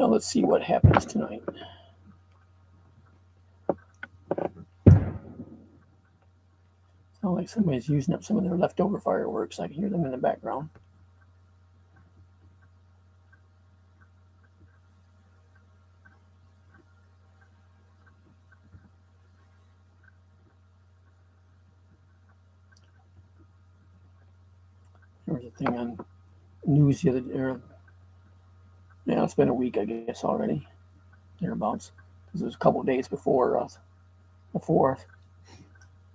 Well, let's see what happens tonight. Sounds like somebody's using up some of their leftover fireworks. I can hear them in the background. There was a thing on news the other day. Yeah, it's been a week, I guess, already. Thereabouts. Because it was a couple of days before the 4th.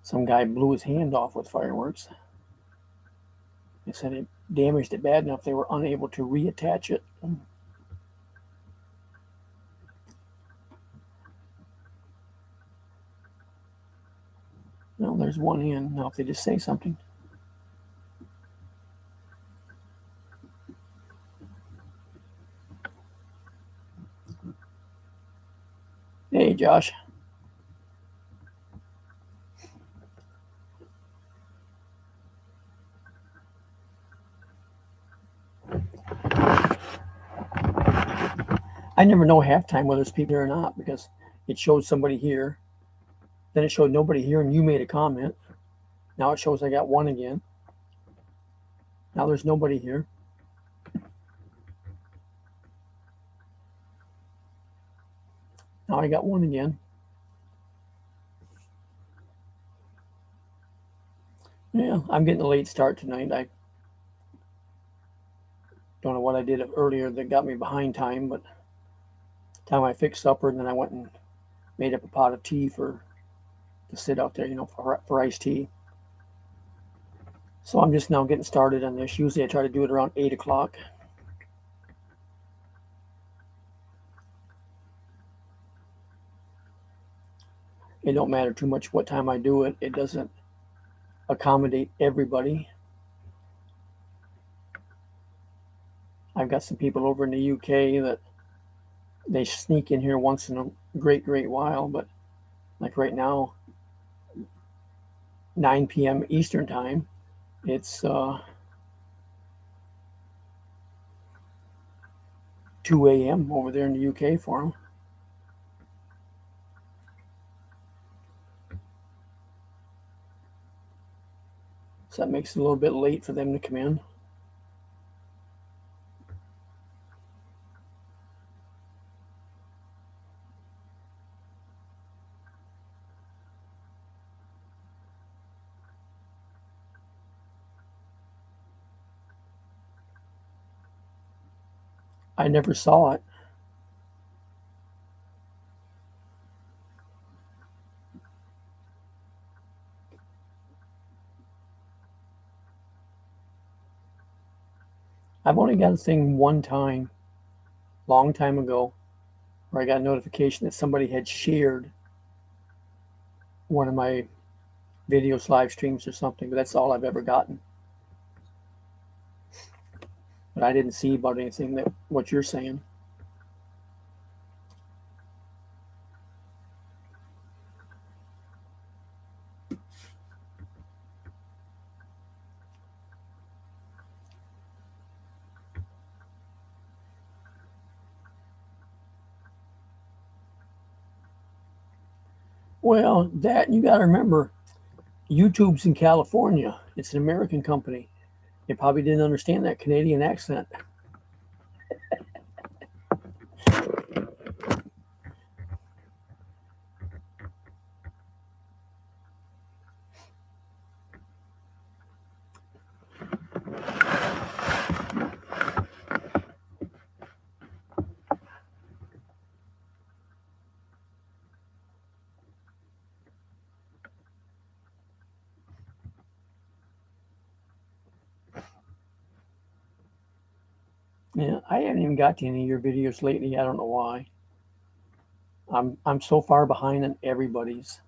Some guy blew his hand off with fireworks. They said it damaged it bad enough they were unable to reattach it. Well, there's one hand. Now, if they just say something. Hey, Josh. I never know halftime whether it's people here or not because it showed somebody here. Then it showed nobody here and you made a comment. Now it shows I got one again. Now there's nobody here. Now I got one again. Yeah, I'm getting a late start tonight. I don't know what I did earlier that got me behind time, but time I fixed supper and then I went and made up a pot of tea to sit out there, for iced tea. So I'm just now getting started on this. Usually I try to do it around 8 o'clock. It don't matter too much what time I do it. It doesn't accommodate everybody. I've got some people over in the UK that they sneak in here once in a great while, but like right now, 9 p.m. Eastern time, it's 2 a.m. over there in the UK for them. So that makes it a little bit late for them to come in. I never saw it. I've only got a thing one time, long time ago, where I got a notification that somebody had shared one of my videos, live streams or something, but that's all I've ever gotten. But I didn't see about anything that what you're saying. Well, that you got to remember, YouTube's in California. It's an American company. They probably didn't understand that Canadian accent. Yeah, I haven't even got to any of your videos lately. I don't know why. I'm so far behind on everybody's.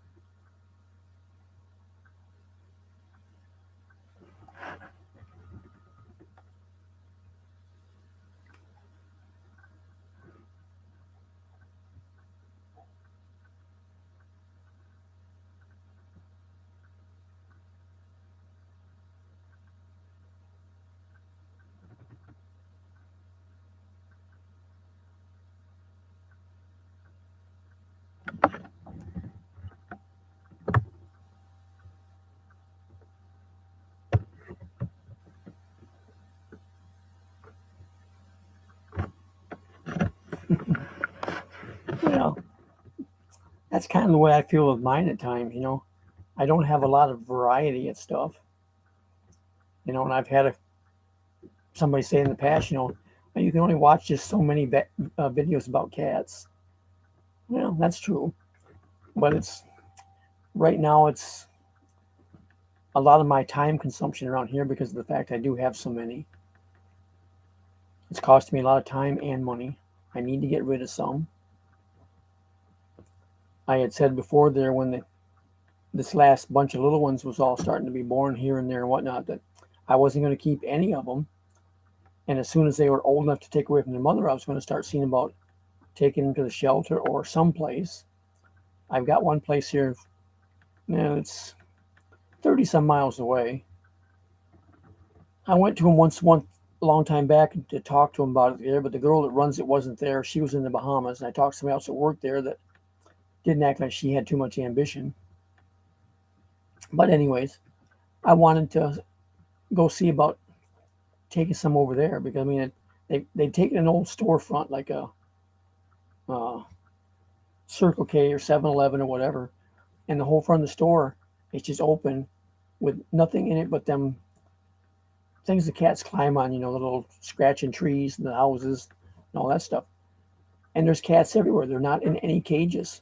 Well, that's kind of the way I feel with mine at times. I don't have a lot of variety of stuff. And I've had somebody say in the past, you can only watch just so many videos about cats. Well, that's true, but it's right now it's a lot of my time consumption around here because of the fact I do have so many. It's costing me a lot of time and money. I need to get rid of some. I had said before there when this last bunch of little ones was all starting to be born here and there and whatnot that I wasn't going to keep any of them. And as soon as they were old enough to take away from their mother, I was going to start seeing about taking them to the shelter or someplace. I've got one place here, and it's 30 some miles away. I went to him once a long time back to talk to him about it there, but the girl that runs it wasn't there. She was in the Bahamas, and I talked to somebody else that worked there that didn't act like she had too much ambition. But anyways, I wanted to go see about taking some over there because they'd taken an old storefront like a Circle K or 7-Eleven or whatever, and the whole front of the store is just open with nothing in it but them things the cats climb on, the little scratching trees and the houses and all that stuff. And there's cats everywhere. They're not in any cages.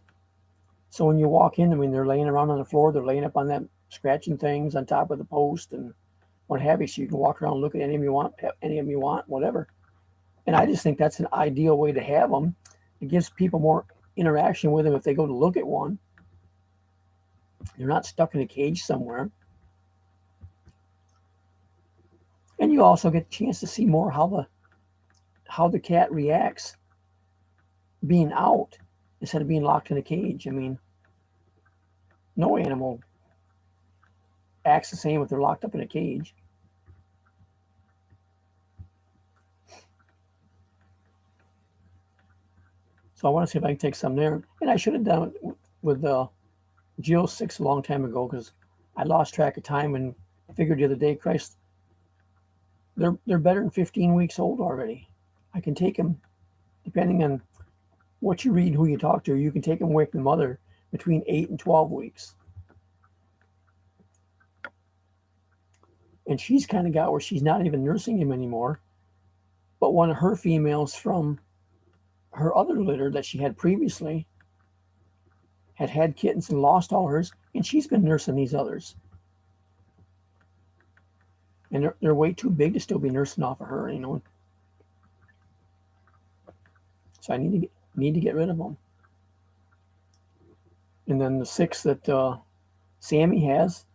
So when you walk in, they're laying around on the floor. They're laying up on that scratching things on top of the post and what have you. So you can walk around and look at any of them you want, pet any of them you want, whatever. And I just think that's an ideal way to have them. It gives people more interaction with them if they go to look at one. They're not stuck in a cage somewhere. And you also get a chance to see more how the cat reacts being out instead of being locked in a cage. No animal acts the same if they're locked up in a cage. So I want to see if I can take some there. And I should have done it with Geo 6 a long time ago because I lost track of time and figured the other day, Christ, they're better than 15 weeks old already. I can take them, depending on what you read, who you talk to, you can take them away from the mother between 8 and 12 weeks. And she's kind of got where she's not even nursing him anymore. But one of her females from her other litter that she had previously had kittens and lost all hers, and she's been nursing these others. And they're way too big to still be nursing off of her, So I need to get rid of them. And then the 6 that Sammy has,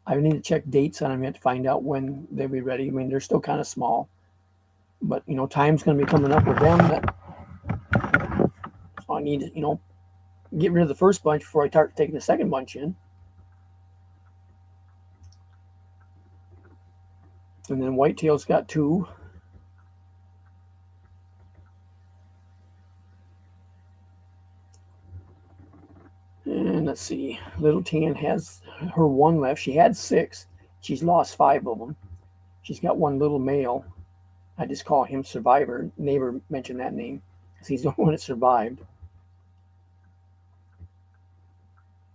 I need to check dates on them yet to find out when they'll be ready. They're still kind of small, but time's going to be coming up with them. So I need to get rid of the first bunch before I start taking the second bunch in. And then Whitetail's got 2. And let's see, Little Tan has her 1 left. She had 6. She's lost 5 of them. She's got 1 little male. I just call him Survivor. Neighbor mentioned that name because he's the one that survived.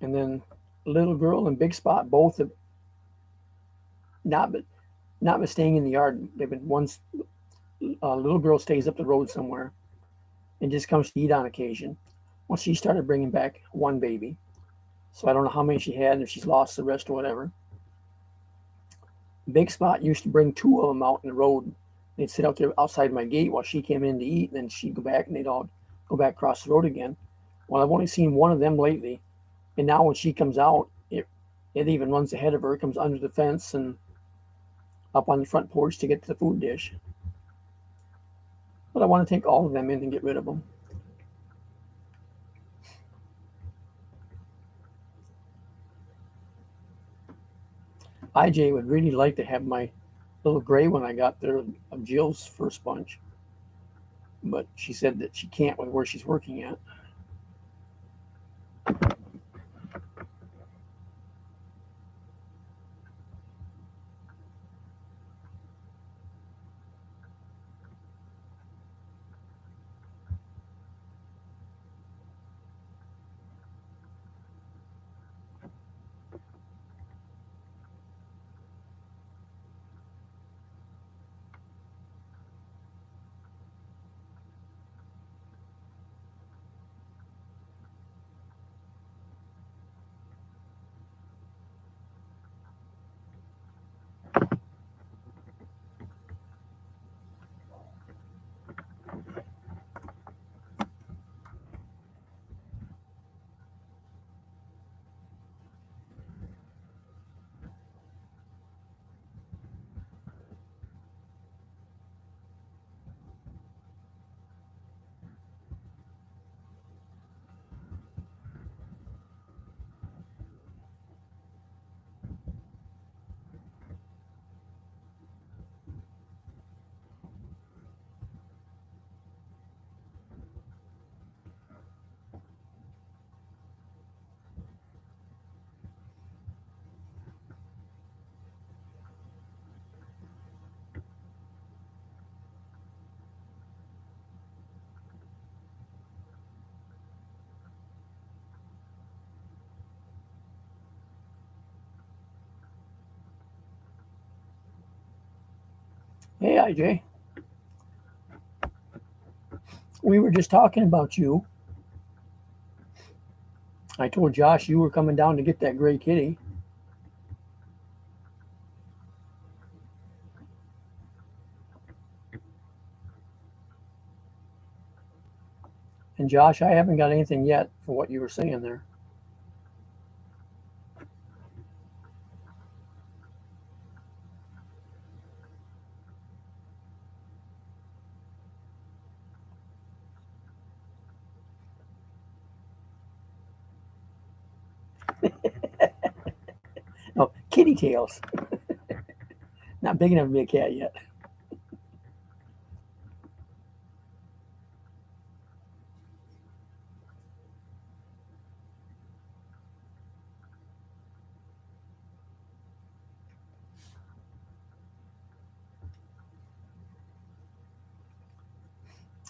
And then Little Girl and Big Spot both have not been staying in the yard. They've been once. Little Girl stays up the road somewhere and just comes to eat on occasion. Well, she started bringing back 1 baby. So I don't know how many she had, if she's lost the rest or whatever. Big Spot used to bring 2 of them out in the road. They'd sit out there outside my gate while she came in to eat, and then she'd go back and they'd all go back across the road again. Well, I've only seen 1 of them lately. And now when she comes out, it even runs ahead of her, comes under the fence and up on the front porch to get to the food dish. But I want to take all of them in and get rid of them. IJ would really like to have my little gray one I got there of Jill's first bunch. But she said that she can't with where she's working at. Hey, IJ. We were just talking about you. I told Josh you were coming down to get that gray kitty. And Josh, I haven't got anything yet for what you were saying there. No, kitty tails. Not big enough to be a cat yet.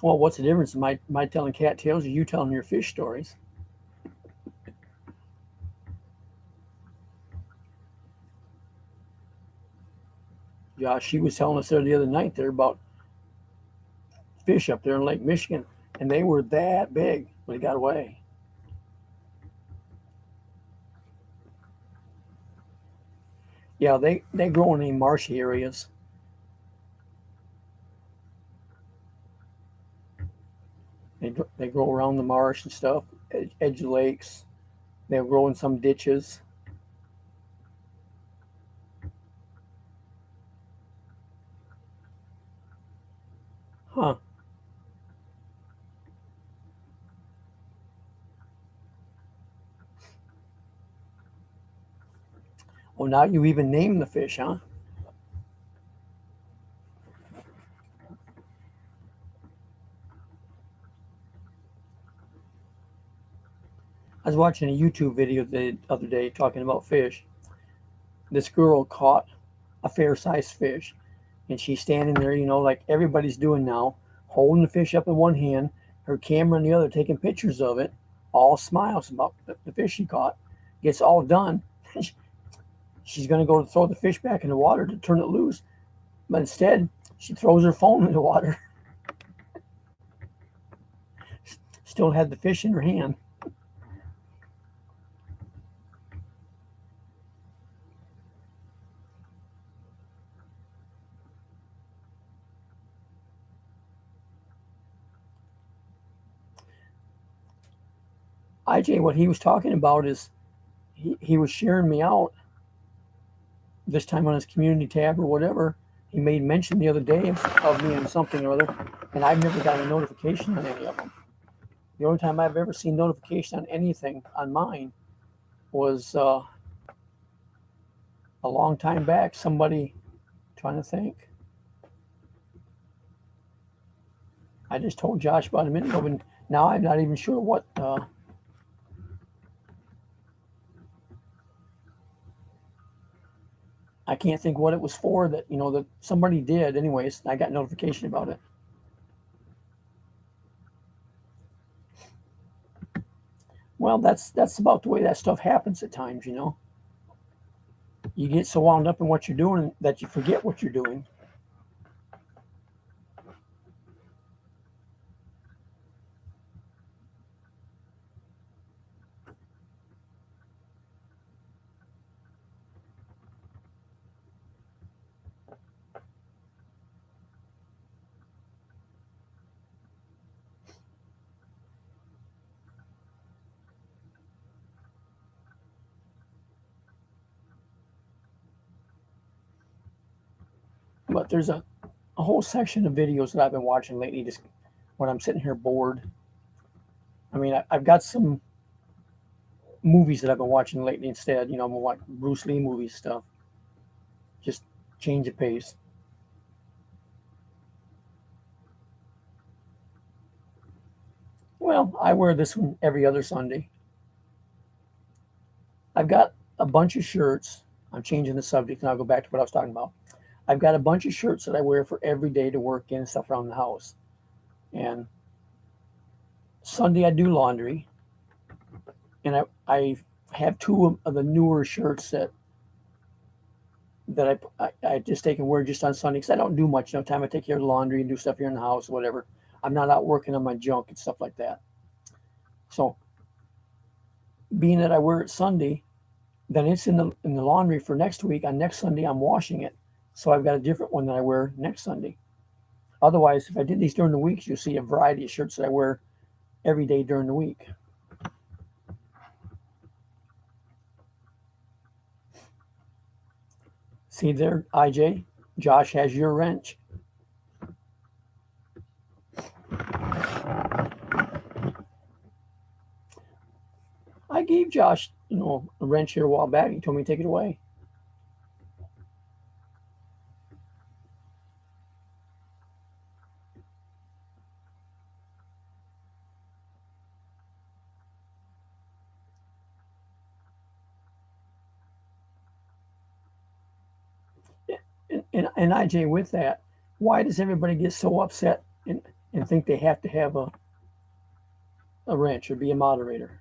Well, what's the difference? My telling cat tales or you telling your fish stories? Josh, she was telling us there the other night there about fish up there in Lake Michigan, and they were that big when they got away. Yeah, they grow in marshy areas. They grow around the marsh and stuff, edge of lakes. They'll grow in some ditches. Huh. Well, now you even name the fish, huh? I was watching a YouTube video the other day talking about fish. This girl caught a fair sized fish, and she's standing there, like everybody's doing now, holding the fish up in one hand, her camera in the other, taking pictures of it, all smiles about the fish she caught. Gets all done. She's going to go to throw the fish back in the water to turn it loose, but instead, she throws her phone in the water. Still had the fish in her hand. IJ, what he was talking about is he was sharing me out this time on his community tab or whatever. He made mention the other day of me and something or other, and I've never got a notification on any of them. The only time I've ever seen notification on anything on mine was a long time back. Somebody, trying to think. I just told Josh about a minute ago, and now I'm not even sure what. I can't think what it was for that somebody did. Anyways, I got notification about it. Well, that's about the way that stuff happens at times. You get so wound up in what you're doing that you forget what you're doing. But there's a whole section of videos that I've been watching lately, just when I'm sitting here bored. I mean, I've got some movies that I've been watching lately instead. I'm gonna watch Bruce Lee movies stuff. Just change the pace. Well, I wear this one every other Sunday. I've got a bunch of shirts. I'm changing the subject and I'll go back to what I was talking about. I've got a bunch of shirts that I wear for every day to work in and stuff around the house. And Sunday I do laundry. And I have two of the newer shirts that I just take and wear just on Sunday because I don't do much. No time I take care of the laundry and do stuff here in the house, whatever. I'm not out working on my junk and stuff like that. So, being that I wear it Sunday, then it's in the laundry for next week. On next Sunday, I'm washing it, so I've got a different one that I wear next Sunday. Otherwise, if I did these during the week, you'll see a variety of shirts that I wear every day during the week. See there, IJ? Josh has your wrench. I gave Josh, a wrench here a while back. He told me to take it away. And IJ, with that, why does everybody get so upset and think they have to have a wrench or be a moderator?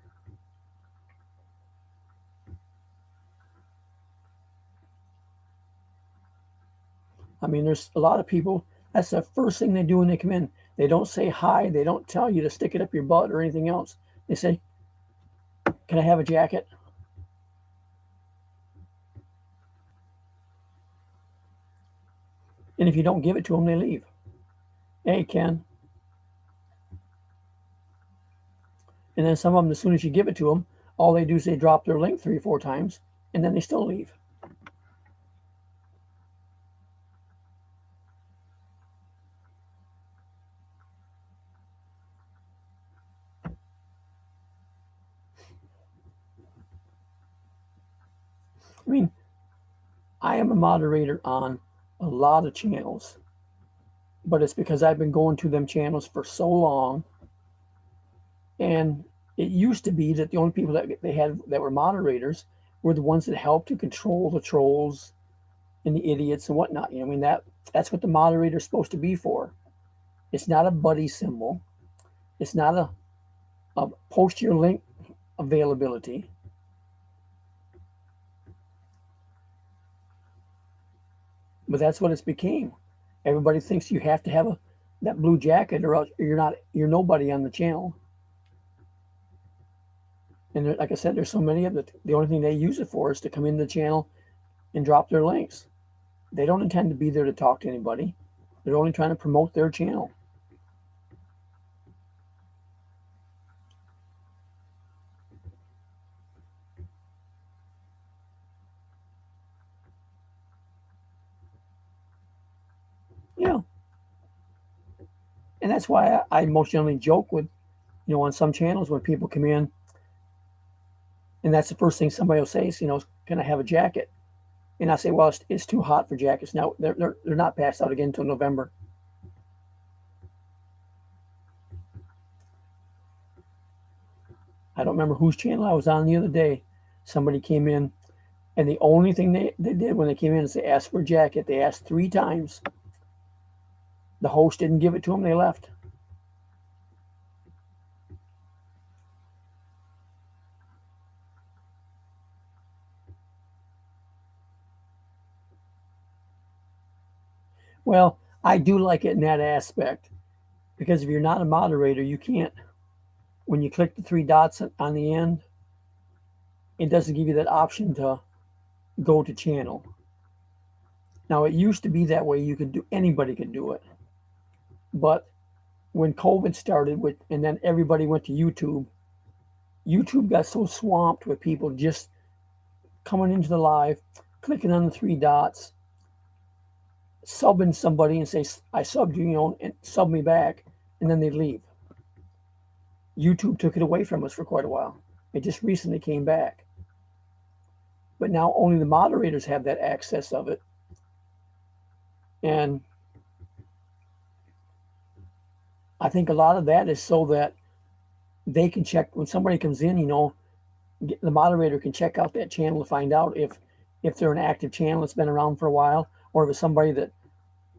I mean, there's a lot of people, that's the first thing they do when they come in. They don't say hi. They don't tell you to stick it up your butt or anything else. They say, can I have a jacket? And if you don't give it to them, they leave. Hey, Ken. And then some of them, as soon as you give it to them, all they do is they drop their link 3 or 4 times, and then they still leave. I mean, I am a moderator on a lot of channels, but it's because I've been going to them channels for so long. And it used to be that the only people that they had that were moderators were the ones that helped to control the trolls and the idiots and whatnot. I mean, that's what the moderator is supposed to be for. It's not a buddy symbol. It's not a post your link availability. But that's what it's became. Everybody thinks you have to have that blue jacket or else you're nobody on the channel. And there, like I said, there's so many of it. The only thing they use it for is to come into the channel and drop their links. They don't intend to be there to talk to anybody. They're only trying to promote their channel. Yeah. And that's why I most generally joke with, on some channels when people come in, and that's the first thing somebody will say is, can I have a jacket? And I say, well, it's too hot for jackets. Now, they're not passed out again until November. I don't remember whose channel I was on the other day. Somebody came in, and the only thing they did when they came in is they asked for a jacket. They asked 3 times. The host didn't give it to them. They left. Well, I do like it in that aspect because if you're not a moderator, you can't, when you click the 3 dots on the end, it doesn't give you that option to go to channel. Now, it used to be that way. Anybody could do it. But when COVID started and then everybody went to YouTube got so swamped with people just coming into the live, clicking on the 3 dots, subbing somebody and say, I subbed you, and sub me back, and then they leave. YouTube took it away from us for quite a while. It just recently came back. But now only the moderators have that access of it. And I think a lot of that is so that they can check when somebody comes in, the moderator can check out that channel to find out if they're an active channel that's been around for a while, or if it's somebody that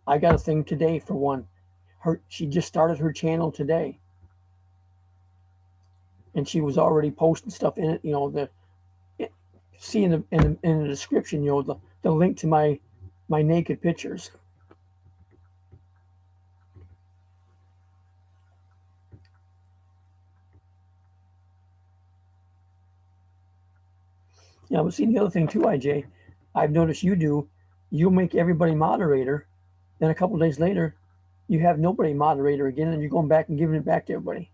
I got a thing today for one. She just started her channel today. And she was already posting stuff in it, see in the description, the link to my my naked pictures. Yeah, but see the other thing too, IJ, I've noticed you'll make everybody moderator, then a couple days later, you have nobody moderator again, and you're going back and giving it back to everybody.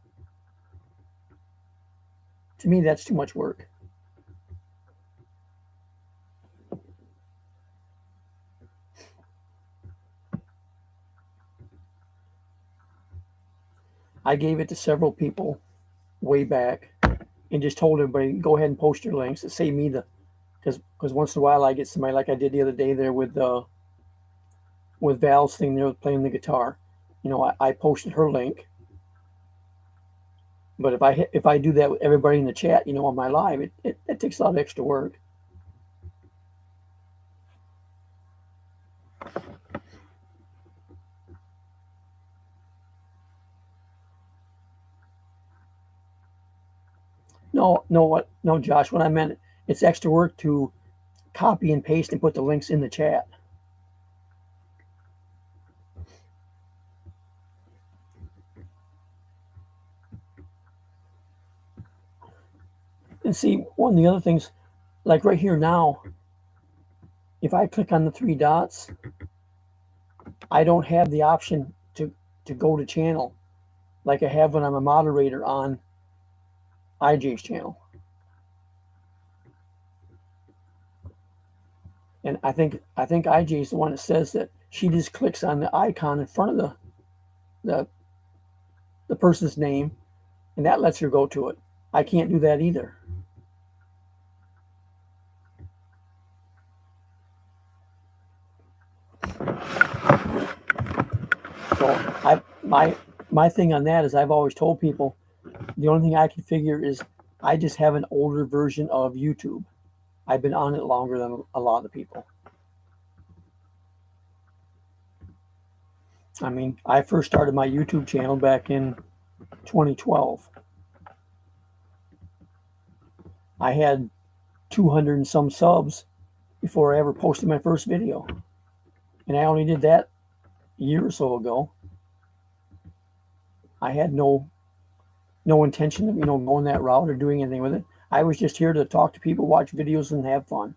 To me, that's too much work. I gave it to several people way back and just told everybody, go ahead and post your links to save me the, because once in a while I get somebody like I did the other day there with Val's thing there playing the guitar. I posted her link, but if I do that with everybody in the chat, on my live, it takes a lot of extra work. No, Josh. What I meant, it's extra work to copy and paste and put the links in the chat. And see, one of the other things, like right here now, if I click on the three dots, I don't have the option to go to channel like I have when I'm a moderator on IJ's channel. And I think IJ is the one that says that she just clicks on the icon in front of the person's name, and that lets her go to it. I can't do that either. So my thing on that is I've always told people the only thing I can figure is I just have an older version of YouTube. I've been on it longer than a lot of people. I mean, I first started my YouTube channel back in 2012. I had 200 and some subs before I ever posted my first video. And I only did that a year or so ago. I had no intention of, going that route or doing anything with it. I was just here to talk to people, watch videos, and have fun.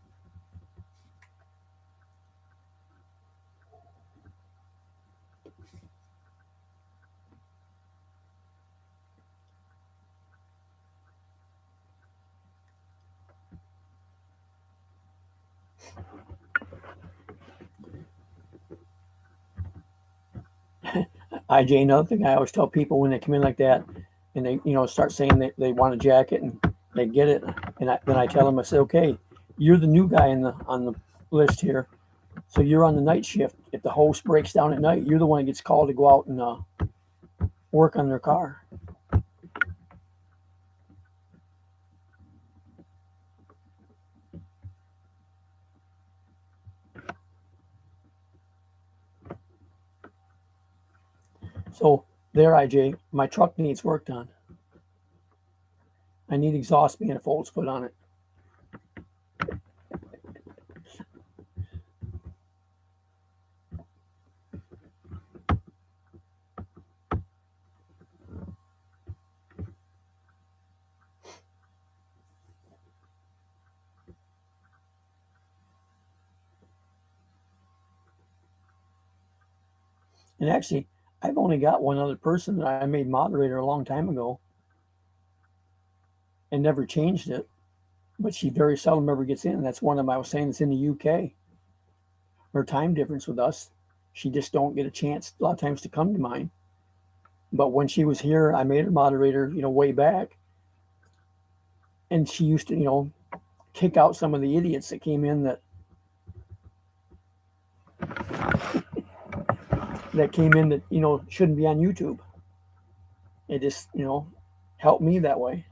IJ, another thing I always tell people when they come in like that and they, start saying they want a jacket and they get it. And then I tell them, I say, okay, you're the new guy on the list here. So you're on the night shift. If the host breaks down at night, you're the one that gets called to go out and work on their car. So there, IJ, my truck needs work done. I need exhaust manifolds put on it. And actually, I've only got one other person that I made moderator a long time ago and never changed it. But she very seldom ever gets in. That's one of them I was saying that's in the UK. Her time difference with us, she just don't get a chance a lot of times to come to mine. But when she was here, I made her moderator, way back. And she used to, kick out some of the idiots that came in that shouldn't be on YouTube. It just, helped me that way.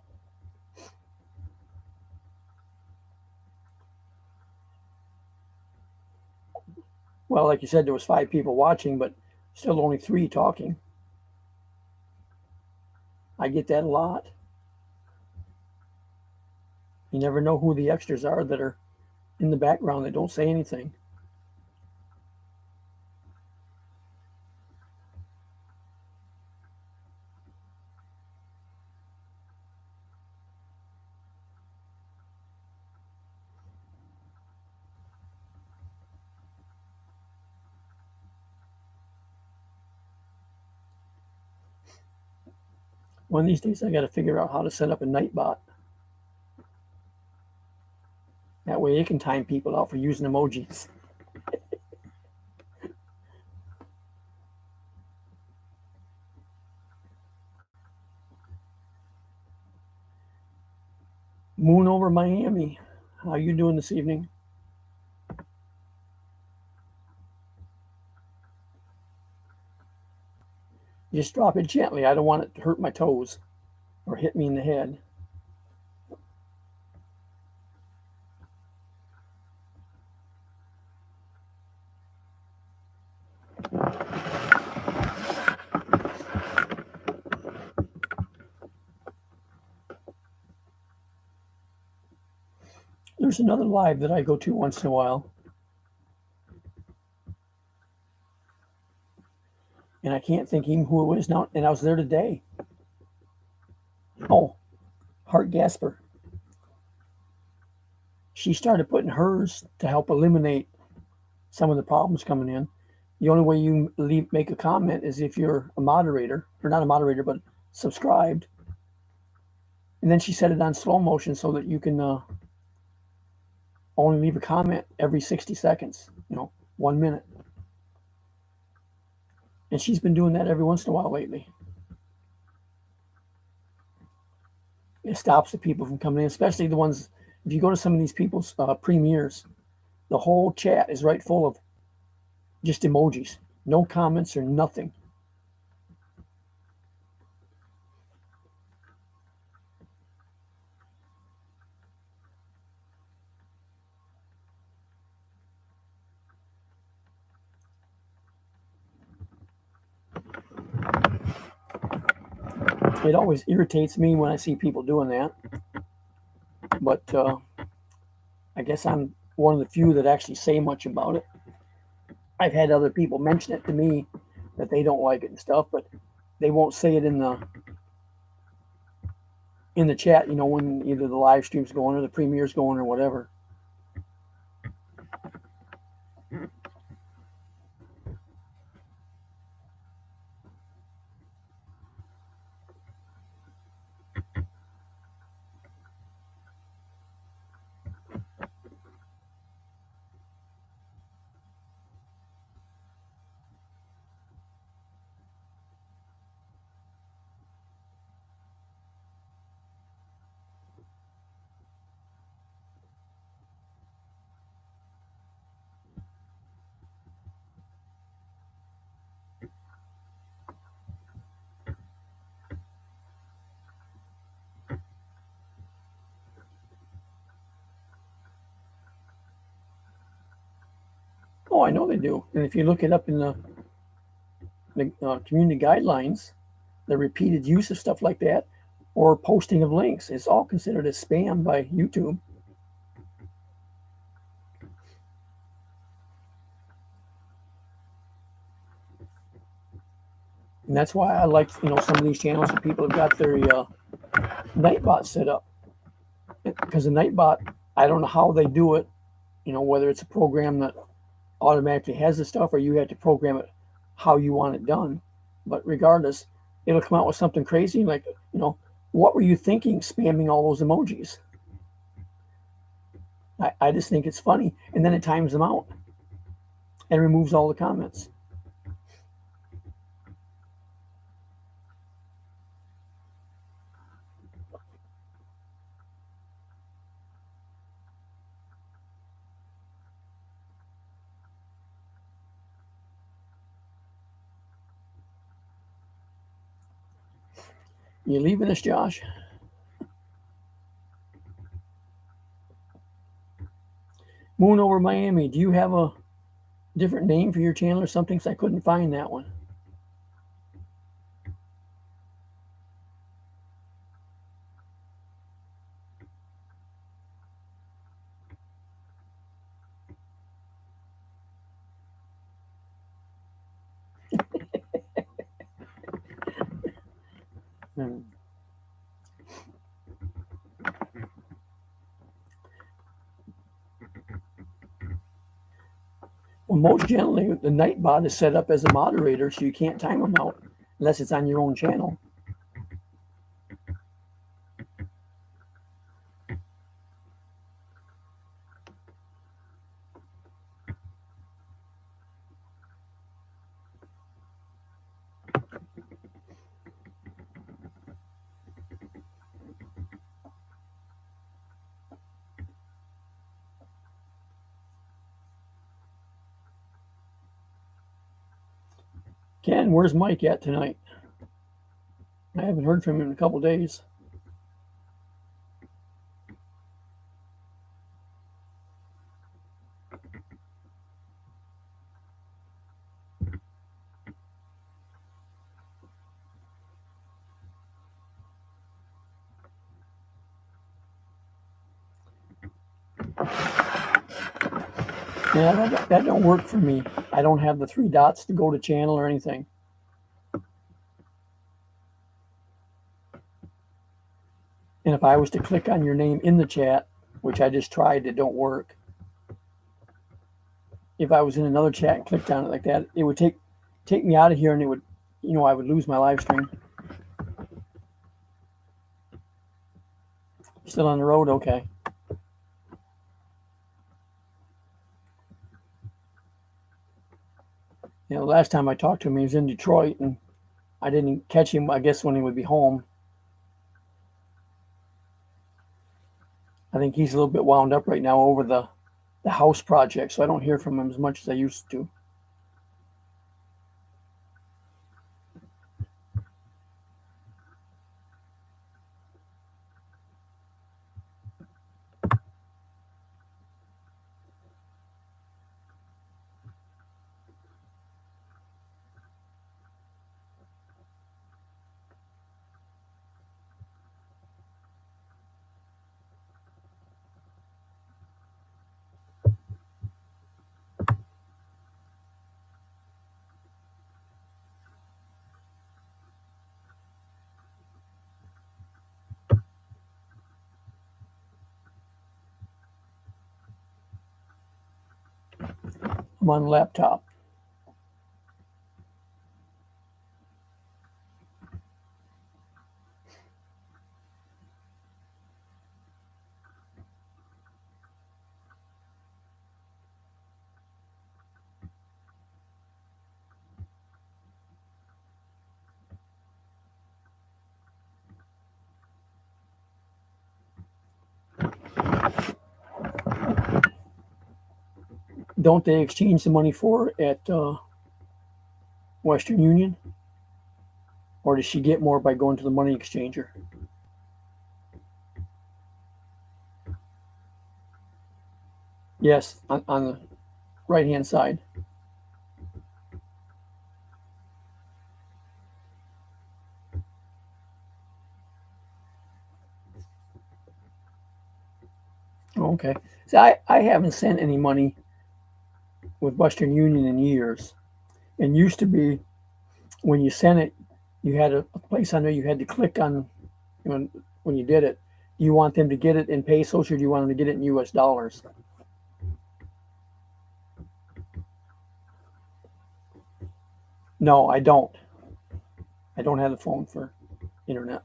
Well, like you said, there was 5 people watching, but still only 3 talking. I get that a lot. You never know who the extras are that are in the background that don't say anything. One of these days I got to figure out how to set up a Nightbot. That way it can time people out for using emojis. Moon over Miami. How you doing this evening? Just drop it gently. I don't want it to hurt my toes or hit me in the head. There's another live that I go to once in a while. And I can't think even who it was now. And I was there today. Oh, Hart Gasper. She started putting hers to help eliminate some of the problems coming in. The only way you make a comment is if you're a moderator, or not a moderator, but subscribed. And then she set it on slow motion so that you can only leave a comment every 60 seconds, 1 minute. And she's been doing that every once in a while lately. It stops the people from coming in, especially the ones, if you go to some of these people's premieres, the whole chat is right full of just emojis, no comments or nothing. It always irritates me when I see people doing that. But I guess I'm one of the few that actually say much about it. I've had other people mention it to me that they don't like it and stuff, but they won't say it in the chat, when either the live stream's going or the premiere's going or whatever. Oh, I know they do. And if you look it up in the community guidelines, the repeated use of stuff like that or posting of links is all considered as spam by YouTube. And that's why I like, some of these channels where people have got their Nightbot set up. Because the Nightbot, I don't know how they do it, whether it's a program that automatically has the stuff or you have to program it how you want it done. But regardless, it'll come out with something crazy like, what were you thinking spamming all those emojis? I just think it's funny. And then it times them out and removes all the comments. You leaving us, Josh? Moon over Miami. Do you have a different name for your channel or something? Because I couldn't find that one. Well, most generally, the Nightbot is set up as a moderator, so you can't time them out unless it's on your own channel. Ken, where's Mike at tonight? I haven't heard from him in a couple days. Yeah, that don't work for me. I don't have the three dots to go to channel or anything. And if I was to click on your name in the chat, which I just tried, it don't work. If I was in another chat and clicked on it like that, it would take me out of here, and it would, I would lose my live stream. Still on the road? Okay. The last time I talked to him, he was in Detroit, and I didn't catch him, I guess, when he would be home. I think he's a little bit wound up right now over the house project, so I don't hear from him as much as I used to. I'm on the laptop. Don't they exchange the money for at Western Union? Or does she get more by going to the money exchanger? Yes, on the right-hand side. Okay. See, I haven't sent any money with Western Union in years. And used to be when you sent it, you had a place on there you had to click on when you did it. Do you want them to get it in pesos or do you want them to get it in US dollars? No, I don't. I don't have the phone for internet.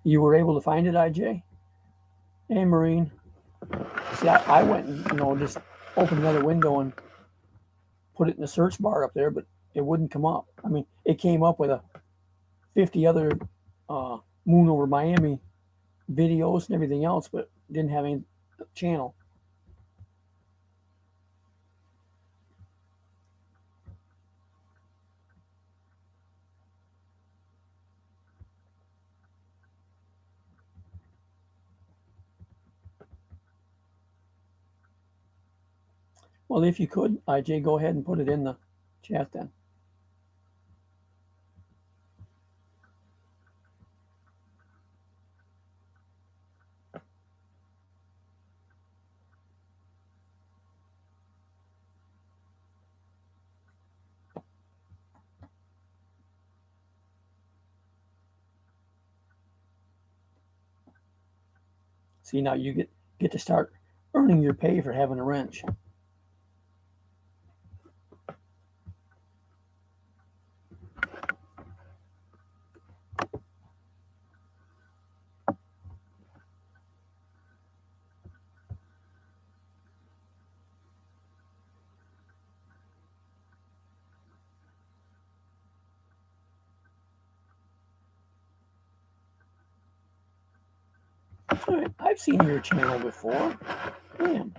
You were able to find it, IJ? Hey, Marine. See, I went and just opened another window and put it in the search bar up there, but it wouldn't come up. I mean, it came up with 50 other Moon over Miami videos and everything else, but didn't have any channel. Well, if you could, IJ, go ahead and put it in the chat then. See, now you get to start earning your pay for having a wrench. All right, I've seen your channel before. Damn.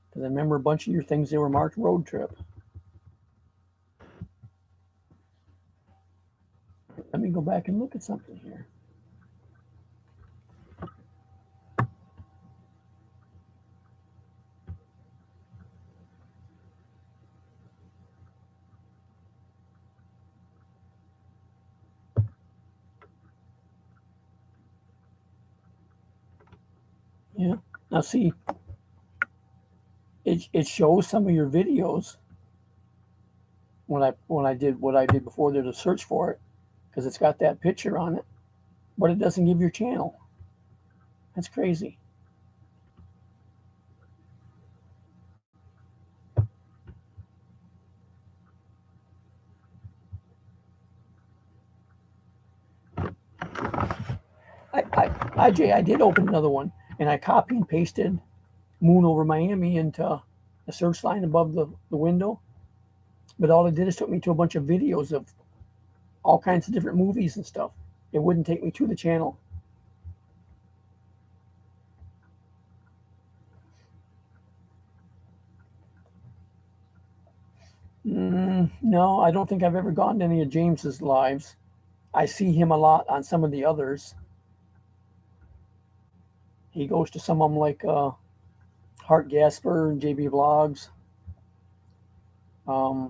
Because I remember a bunch of your things, they were marked road trip. Let me go back and look at something here. Yeah. Now see, it shows some of your videos when I did what I did before there to search for it, because it's got that picture on it, but it doesn't give your channel. That's crazy. I did open another one, and I copy and pasted Moon over Miami into the search line above the window. But all it did is took me to a bunch of videos of all kinds of different movies and stuff. It wouldn't take me to the channel. No, I don't think I've ever gone to any of James's lives. I see him a lot on some of the others. He goes to some of them like Hart Gasper and JB Vlogs. I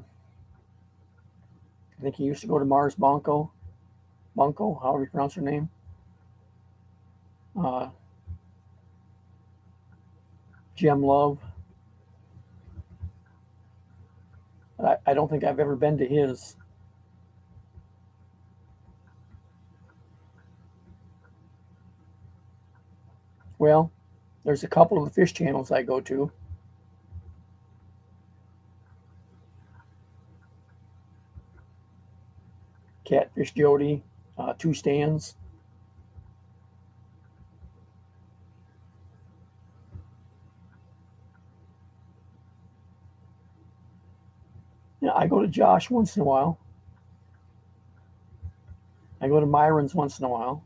think he used to go to Mars Bunko, however you pronounce her name. Uh, Gem Love. I don't think I've ever been to his. Well, there's a couple of the fish channels I go to. Catfish Jody, Two Stands. Yeah, I go to Josh once in a while. I go to Myron's once in a while.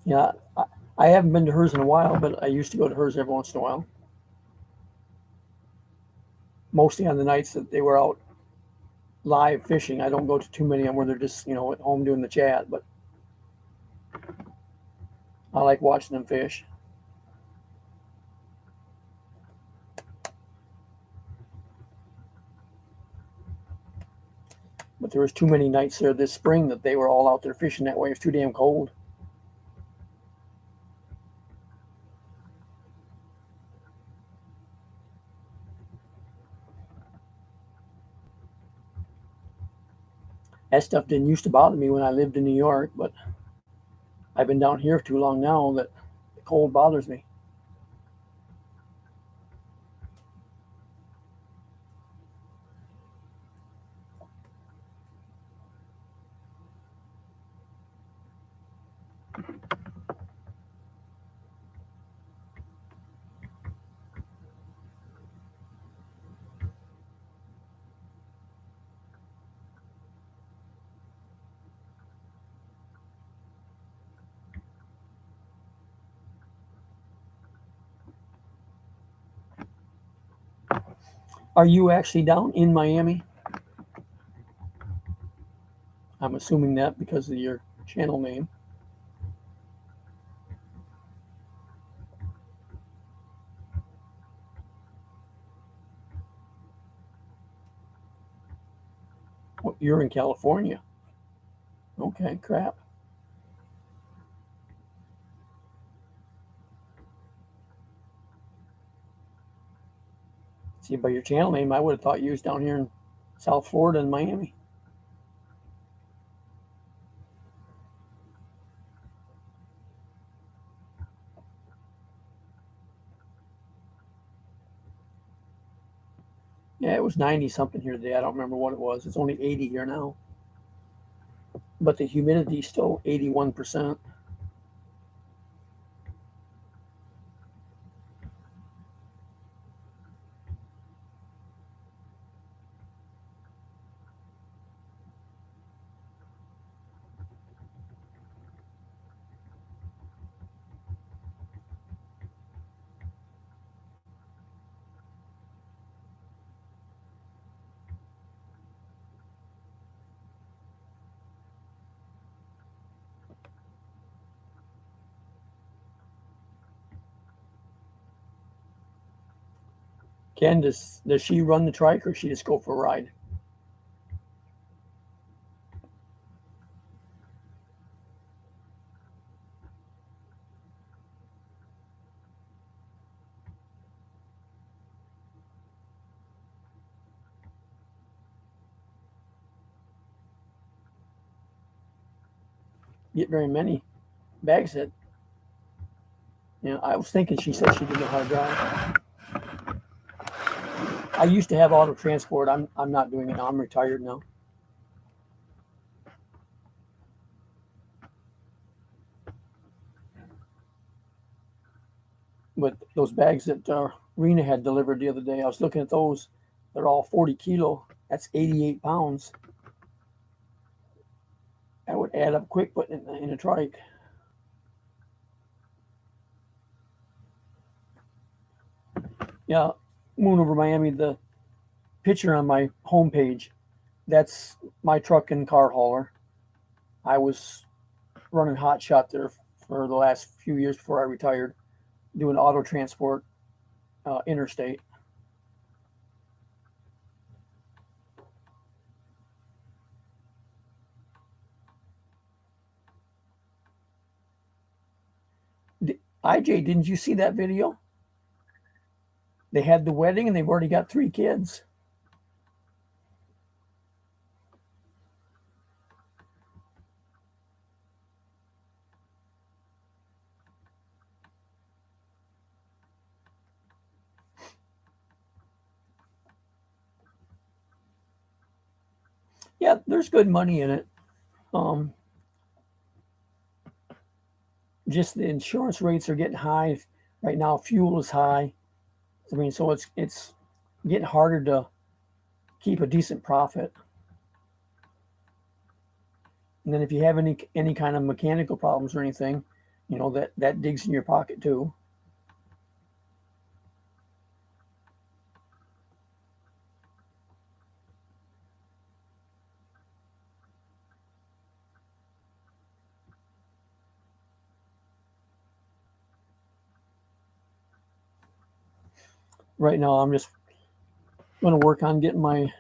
Yeah, I haven't been to hers in a while, but I used to go to hers every once in a while. Mostly on the nights that they were out live fishing. I don't go to too many of them where they're just, at home doing the chat, but I like watching them fish. But there was too many nights there this spring that they were all out there fishing that way. It was too damn cold. That stuff didn't used to bother me when I lived in New York, but I've been down here too long now that the cold bothers me. Are you actually down in Miami? I'm assuming that because of your channel name. Well, you're in California. Okay, crap. See, by your channel name, I would have thought you was down here in South Florida and Miami. Yeah, it was 90 something here today. I don't remember what it was. It's only 80 here now. but the humidity is still 81%. Ken, does she run the trike or she just go for a ride? Get very many bags that, I was thinking she said she didn't know how to drive. I used to have auto transport. I'm not doing it now. I'm retired now. But those bags that Rena had delivered the other day, I was looking at those. They're all 40 kilo. That's 88 pounds. That would add up quick putting it in a trike. Yeah, Moon Over Miami, the picture on my homepage, that's my truck and car hauler. I was running hot shot there for the last few years before I retired, doing auto transport interstate. IJ, didn't you see that video? They had the wedding and they've already got 3 kids. Yeah, there's good money in it. Um, just the insurance rates are getting high right now. Fuel is high. I mean, so it's getting harder to keep a decent profit. And then if you have any kind of mechanical problems or anything, that digs in your pocket too. Right now, I'm just going to work on getting my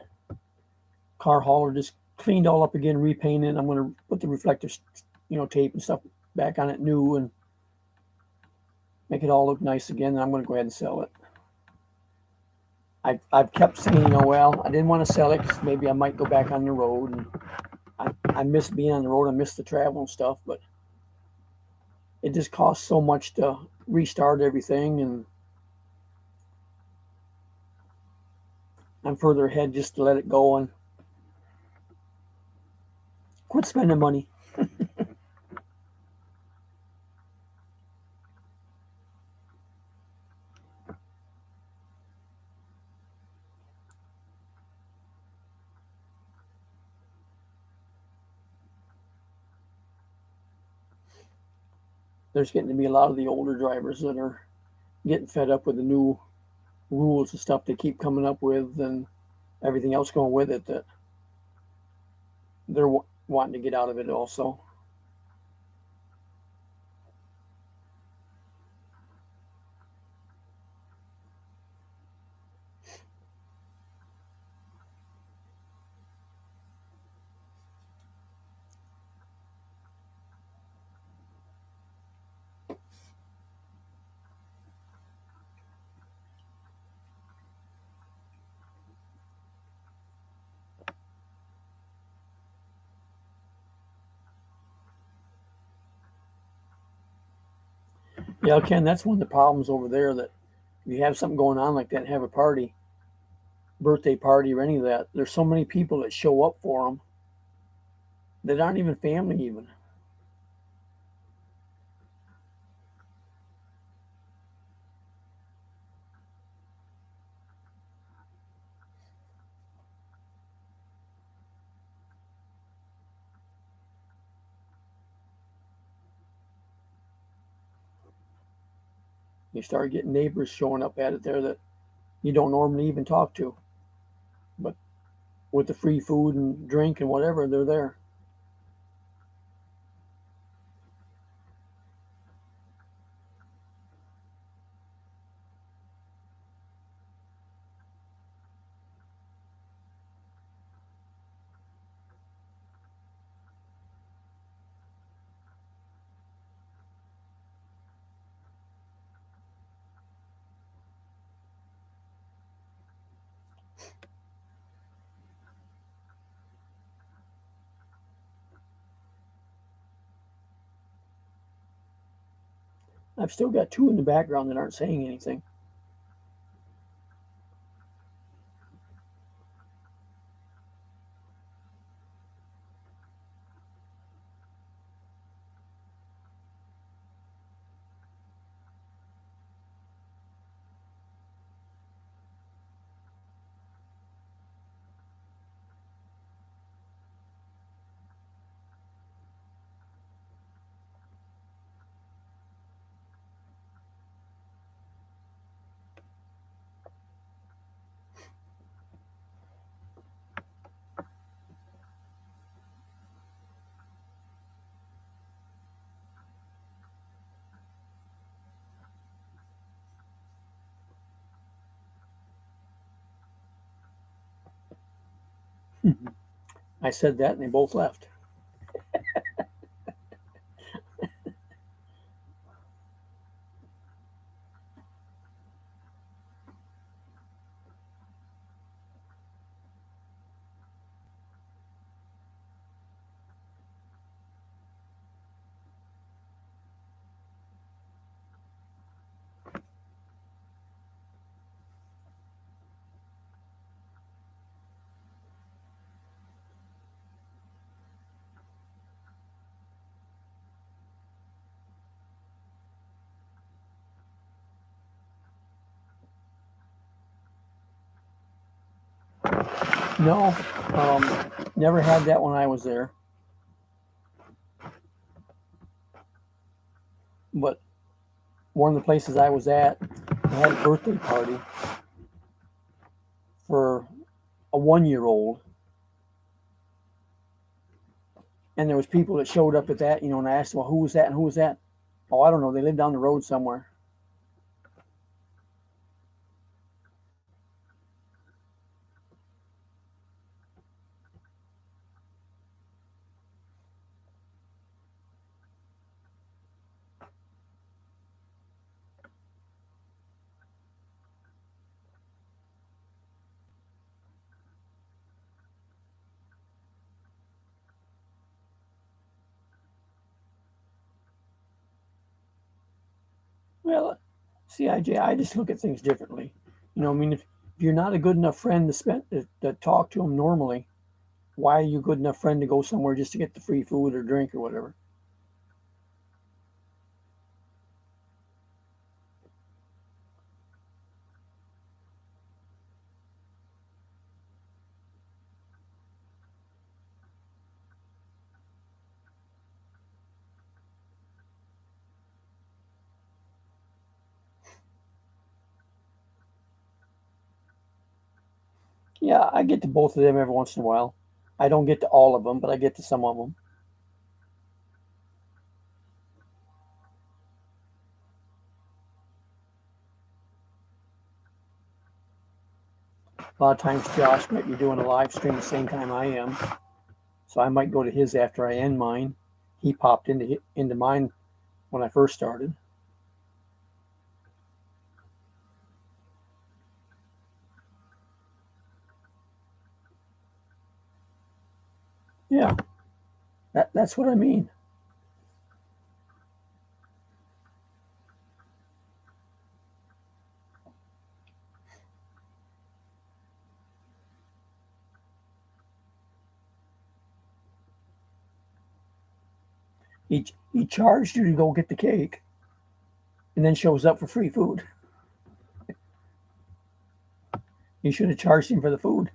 car hauler just cleaned all up again, repainted. I'm going to put the reflectors, tape and stuff back on it new and make it all look nice again. And I'm going to go ahead and sell it. I've kept saying, well, I didn't want to sell it because maybe I might go back on the road. And I miss being on the road. I miss the travel and stuff, but it just costs so much to restart everything. And I'm further ahead just to let it go and quit spending money. There's getting to be a lot of the older drivers that are getting fed up with the new rules and stuff they keep coming up with and everything else going with it that they're wanting to get out of it also. Yeah, Ken, that's one of the problems over there that if you have something going on like that and have a party, birthday party or any of that, there's so many people that show up for them that aren't even family even. You start getting neighbors showing up at it there that you don't normally even talk to, but with the free food and drink and whatever, they're there. I've still got two in the background that aren't saying anything. I said that and they both left. No, never had that when I was there. But one of the places I was at, they had a birthday party for a 1 year old, and there was people that showed up at that, and I asked them, well, who was that and who was that? Oh, I don't know. They live down the road somewhere. Well, see, I just look at things differently. I mean, if you're not a good enough friend to talk to them normally, why are you a good enough friend to go somewhere just to get the free food or drink or whatever? Yeah, I get to both of them every once in a while. I don't get to all of them, but I get to some of them. A lot of times Josh might be doing a live stream the same time I am, so I might go to his after I end mine. He popped into mine when I first started. Yeah, that's what I mean. He charged you to go get the cake, and then shows up for free food. You should have charged him for the food.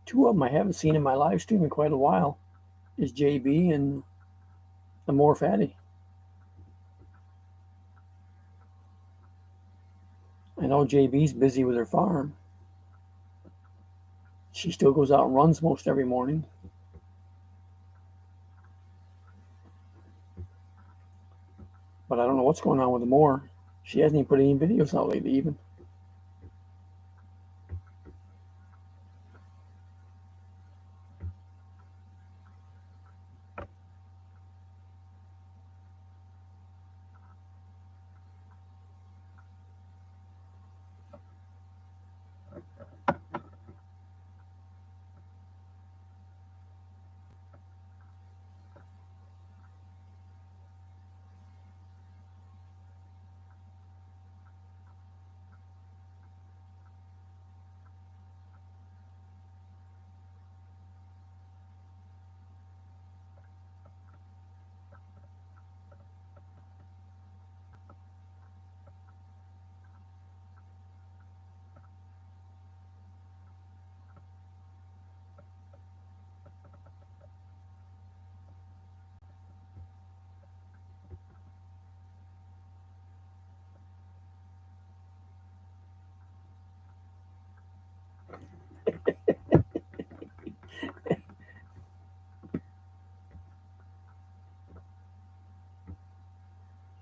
Two of them I haven't seen in my live stream in quite a while is JB and the More Fatty. I know JB's busy with her farm. She still goes out and runs most every morning. But I don't know what's going on with the More. She hasn't even put any videos out lately, even.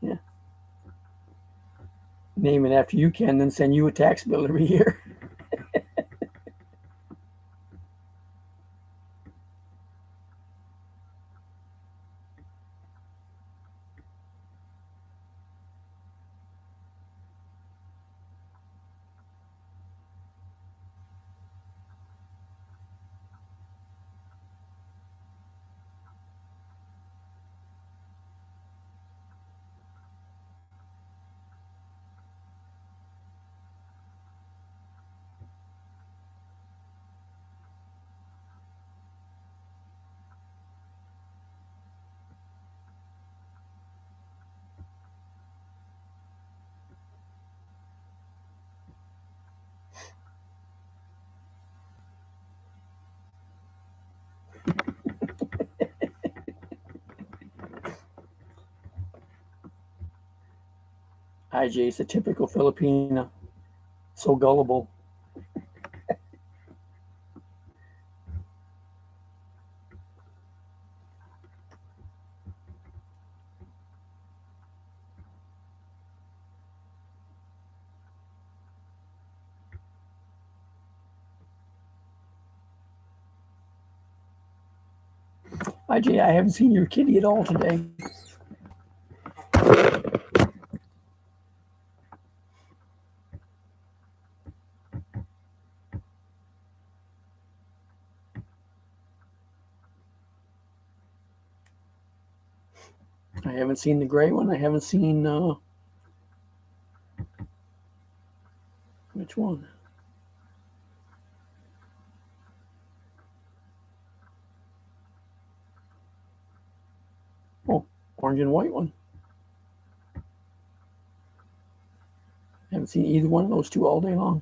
Yeah. Name it after you can, then send you a tax bill every year. IJ is a typical Filipina. So gullible. IJ, I haven't seen your kitty at all today. I haven't seen the gray one. I haven't seen Which one? Oh, orange and white one. Haven't seen either one of those two all day long.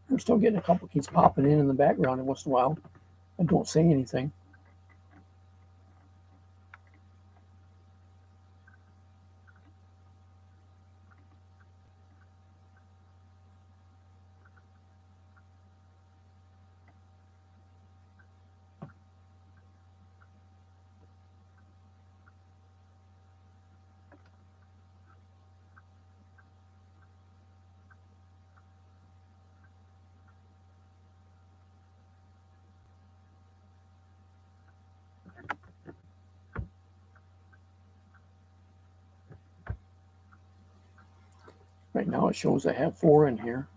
I'm still getting a couple keeps popping in the background every once in a while. I don't say anything. Right now it shows I have 4 in here.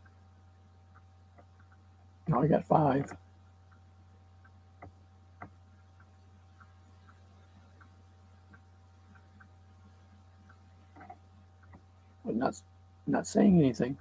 Now I got 5. But not saying anything.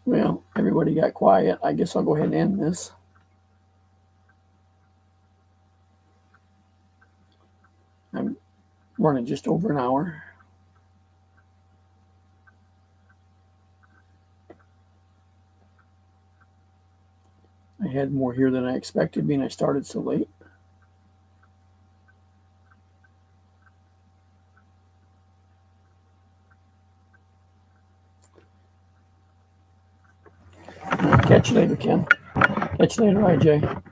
Well, everybody got quiet. I guess I'll go ahead and end this. I'm running just over an hour. I had more here than I expected, being I started so late. Catch you later, Ken. Catch you later, IJ.